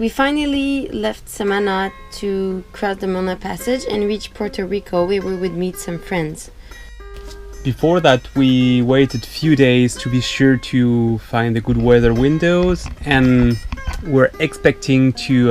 We finally left Samana to cross the Mona Passage and reach Puerto Rico, where we would meet some friends. Before that, we waited a few days to be sure to find the good weather windows, and we're expecting to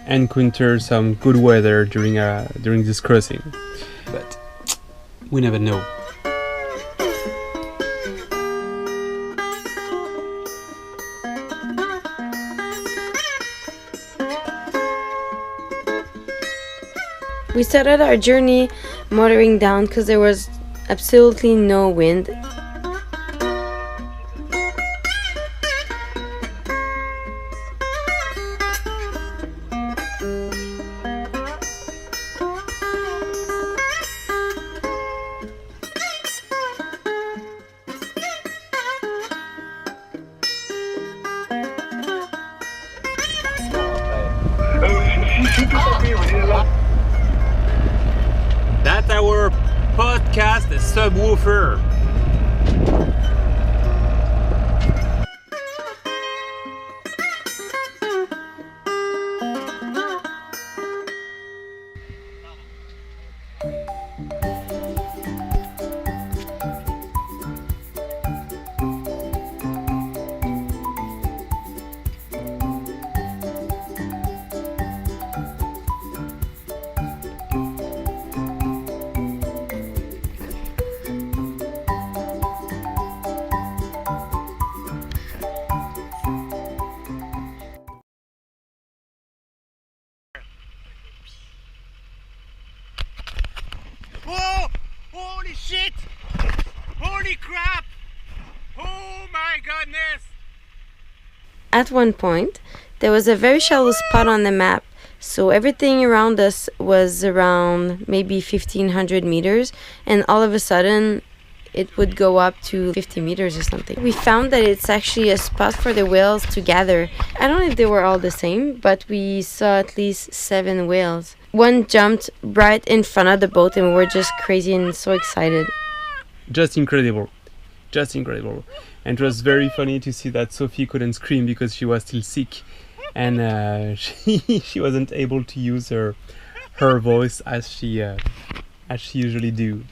encounter some good weather during this crossing. But we never know. We started our journey motoring down because there was absolutely no wind. That's our podcast subwoofer. Oh! Holy shit! Holy crap! Oh my goodness! At one point, there was a very shallow spot on the map, so everything around us was around maybe 1,500 meters, and all of a sudden it would go up to 50 meters or something. We found that it's actually a spot for the whales to gather. I don't know if they were all the same, but we saw at least 7 whales. One jumped right in front of the boat and we were just crazy and so excited. Just incredible. And it was very funny to see that Sophie couldn't scream because she was still sick, and she wasn't able to use her voice as she usually do.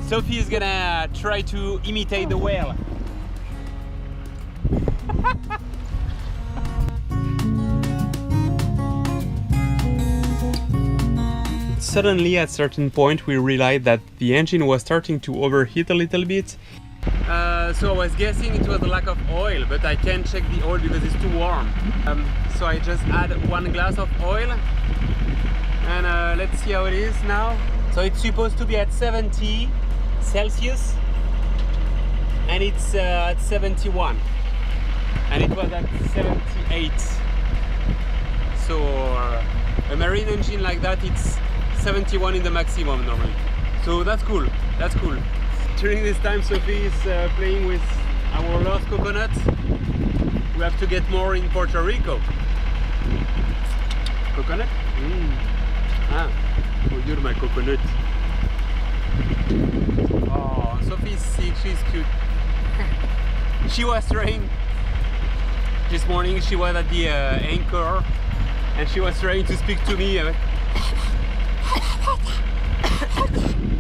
Sophie is gonna try to imitate the whale. Suddenly, at a certain point, we realized that the engine was starting to overheat a little bit. So I was guessing it was a lack of oil, but I can't check the oil because it's too warm. So I just add 1 glass of oil, and let's see how it is now. So it's supposed to be at 70 Celsius, and it's at 71, and it was at 78. So a marine engine like that, it's 71 in the maximum normally. So that's cool. During this time, Sophie is playing with our lost coconut. We have to get more in Puerto Rico. Coconut? Oh, you're my coconut. Oh, Sophie's sick, she's cute. She was trying this morning, she was at the anchor, and she was trying to speak to me.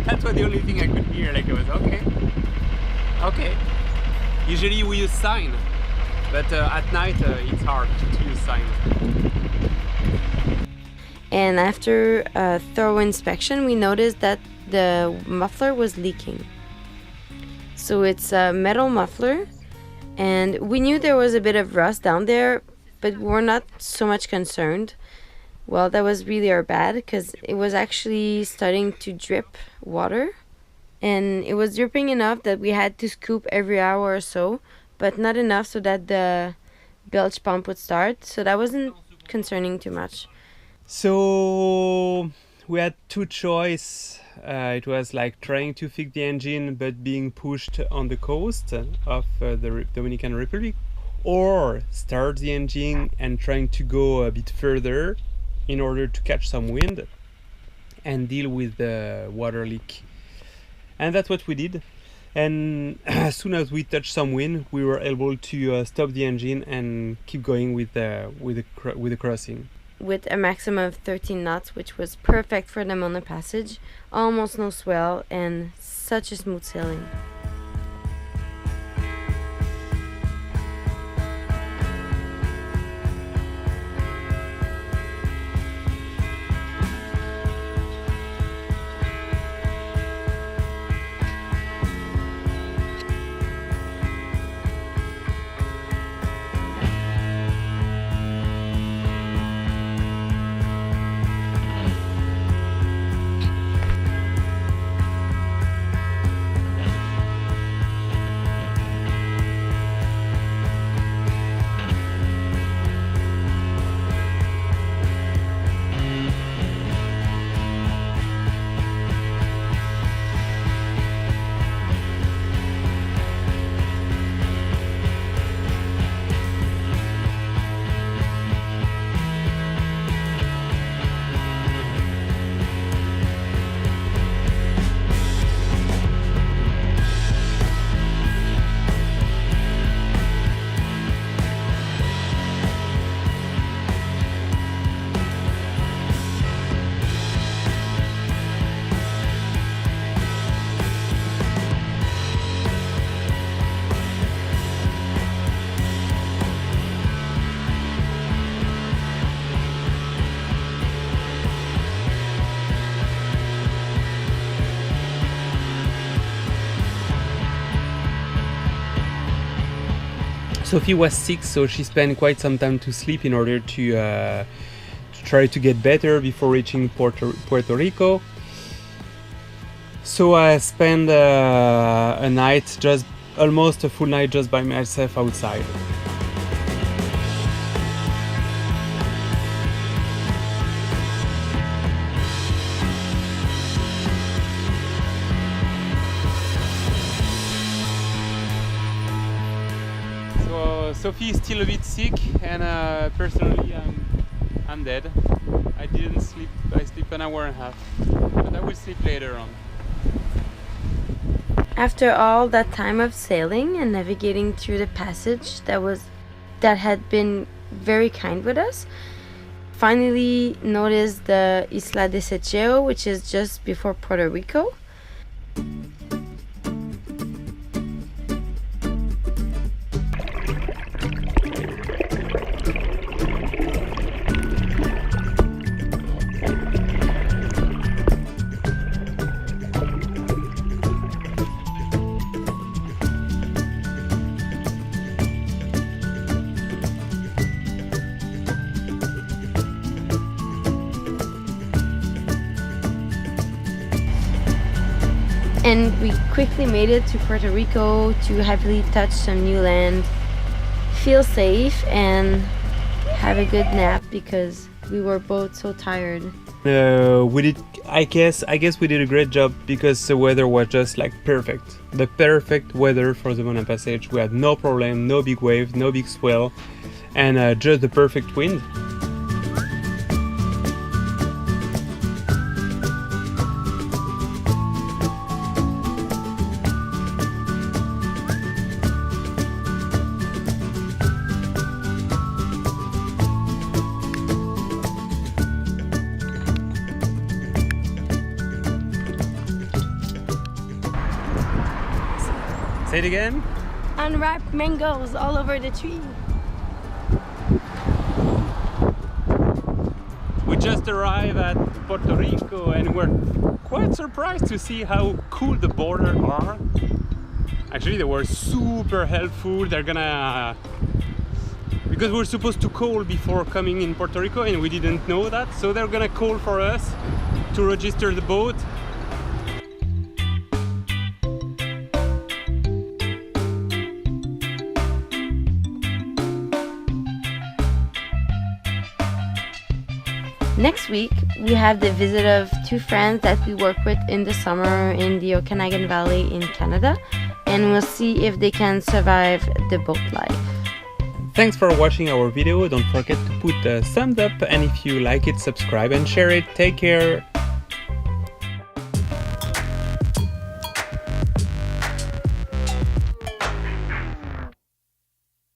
That was the only thing I could hear, like I was okay. Usually we use sign, but at night it's hard to use sign. And after a thorough inspection, we noticed that the muffler was leaking. So it's a metal muffler, and we knew there was a bit of rust down there, but we were not so much concerned. Well, that was really our bad, because it was actually starting to drip water, and it was dripping enough that we had to scoop every hour or so, but not enough so that the bilge pump would start, so that wasn't concerning too much. So we had two choices. It was like trying to fix the engine but being pushed on the coast of the Dominican Republic, or start the engine and trying to go a bit further in order to catch some wind and deal with the water leak. And that's what we did. And as soon as we touched some wind, we were able to stop the engine and keep going with the crossing. With a maximum of 13 knots, which was perfect for them on the passage, almost no swell, and such a smooth sailing. Sophie was sick, so she spent quite some time to sleep in order to try to get better before reaching Puerto Rico. So I spent a night, just almost a full night, just by myself outside. Sophie is still a bit sick, and personally I'm dead. I didn't sleep. I sleep an hour and a half, but I will sleep later on. After all that time of sailing and navigating through the passage that had been very kind with us, finally noticed the Isla de Secheo, which is just before Puerto Rico. And we quickly made it to Puerto Rico to happily touch some new land, feel safe, and have a good nap because we were both so tired. We did. I guess we did a great job because the weather was just like perfect. The perfect weather for the Monin Passage. We had no problem, no big wave, no big swell, and just the perfect wind. Say it again. Unwrapped mangoes all over the tree. We just arrived at Puerto Rico and we're quite surprised to see how cool the borders are. Actually, they were super helpful. They're gonna... because we're supposed to call before coming in Puerto Rico and we didn't know that, so they're gonna call for us to register the boat. Next week, we have the visit of two friends that we work with in the summer in the Okanagan Valley in Canada, and we'll see if they can survive the boat life. Thanks for watching our video. Don't forget to put a thumbs up, and if you like it, subscribe and share it. Take care.